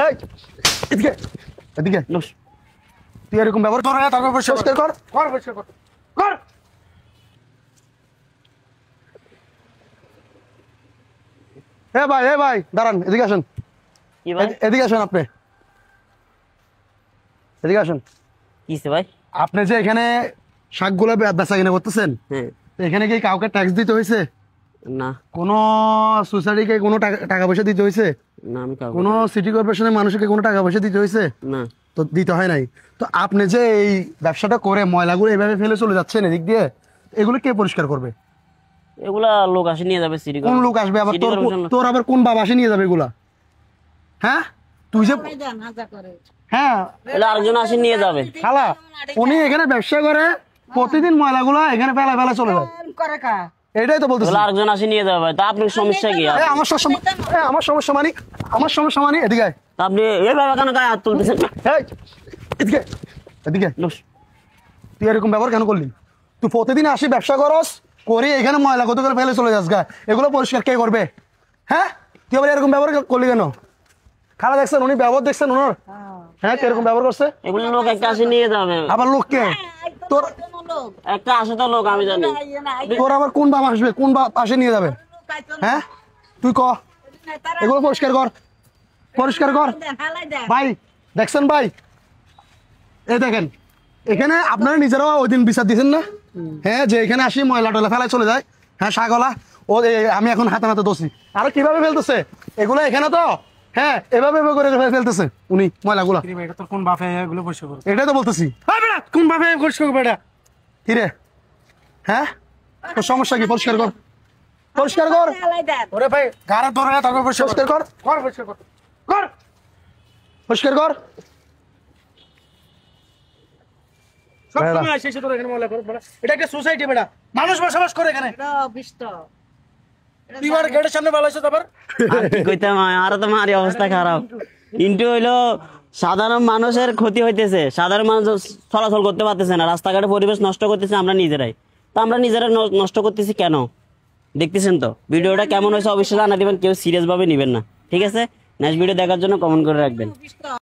এই এদিকে এদিকে তুই এরকম ব্যবহার কর না, তারপর পরিষ্কার কর কর পরিষ্কার কর কর। এ ভাই দাঁড়ান, এদিকে আসেন। কি ভাই? এদিকে আসেন, আপনি এদিকে আসেন। কিসে ভাই? আপনি যে এখানে শাকগুলো বেচা কিনা করতেছেন, হ্যাঁ। এখানে কি কাউকে ট্যাক্স দিতে হয়েছে? না কোনো সোসাইটিকে কোনো টাকা পয়সা দিতে হয়েছে? না, আমি কাউকে কোনো সিটি কর্পোরেশনের মানুষকে কোনো টাকা পয়সা দিতে হয়েছে? না। তো দিতে হয় নাই। তো আপনি যে এই ব্যবসাটা করে ময়লাগুলো এইভাবে ফেলে চলে যাচ্ছেন এদিক দিয়ে, এগুলো কে পরিষ্কার করবে? এগুলা লোক আসে নিয়ে যাবে সিটি কোন লোক আসবে আবার? তোর আবার কোন বাবা আসে নিয়ে যাবে এগুলা? হ্যাঁ তুই যে হ্যাঁ আরেকজন আসে নিয়ে যাবে। খালা, উনি এখানে ব্যবসা করে, প্রতিদিন ময়লাগুলা এখানে ফেলা ফেলা চলে যায়। এটাই তো বলতেছি। আরেকজন আসে নিয়ে যাবে ভাই, তা আপনার সমস্যা কি? আমার সমস্যা মানে এদিকে আয়। তা আপনি এভাবে কেন গায়ে হাত তুলতেছেন? এদিকে এদিকে তুই এরকম ব্যবহার কেন করলি? তুই প্রতিদিন আসি ব্যবসা করস, করে এখানে ময়লা কত করে ফেলে চলে যাস গা, এগুলো পরিষ্কার কে করবে? হ্যাঁ তুই আবার এরকম ব্যবহার করলি কেন? খালা দেখছেন, উনি ব্যবহার দেখছেন ওনার? হ্যাঁ কিরকম ব্যবহার করছে? এগুলো লোক একটা আসে নিয়ে যাবে। আবার লোক কে? তোর একটা আসে তো লোক, আমি জানি। তোর আবার কোন বাপ আসবে, কোন বাপ আসে নিয়ে যাবে? হ্যাঁ তুই ক, এগুলো পরিষ্কার কর, পরিষ্কার কর। ভাই দেখছেন ভাই, এই দেখেন এখানে আপনারা নিজেরাও ওই দিন বিচার দিচ্ছেন না? হ্যাঁ, যে এখানে আসি ময়লা টয়লা ফেলায় চলে যায়। হ্যাঁ শাকলা ও, আমি এখন হাতে নাতে দোষী। আর কিভাবে ফেলতেছে এগুলো এখানে? তো হ্যাঁ এভাবে করে ফেলতেছে উনি ময়লাগুলা। কোন বাপে এগুলো পরিষ্কার করবে? এটাই তো বলতেছি। কোন বাপে পরিষ্কার করবে এটা? কি রে? হ্যাঁ তোর সমস্যা কি? পরিষ্কার কর, পরিষ্কার কর। ওরে ভাই গাড়ি ধরে না, তারপর পরিষ্কার কর কর পরিষ্কার কর কর পরিষ্কার কর। সব সময় আসে তোর এখানে ময়লা করে বেড়া। এটা একটা সোসাইটি বেড়া, মানুষ বসবাস করে এখানে। তুই আর গেটের সামনে বালাইছ তারপর কইতাম আর তো মারি অবস্থা খারাপ। কিন্তু হইলো সাধারণ মানুষের ক্ষতি হইতেছে, সাধারণ মানুষ চলাচল করতে পারতেছে না, রাস্তাঘাটে পরিবেশ নষ্ট করতেছে আমরা নিজেরাই। তো আমরা নিজেরা নষ্ট করতেছি কেন? দেখতেছেন তো ভিডিওটা কেমন হয়েছে অবশ্যই জানা দিবেন, কেউ সিরিয়াস ভাবে নিবেন না, ঠিক আছে? নেক্সট ভিডিও দেখার জন্য কমেন্ট করে রাখবেন।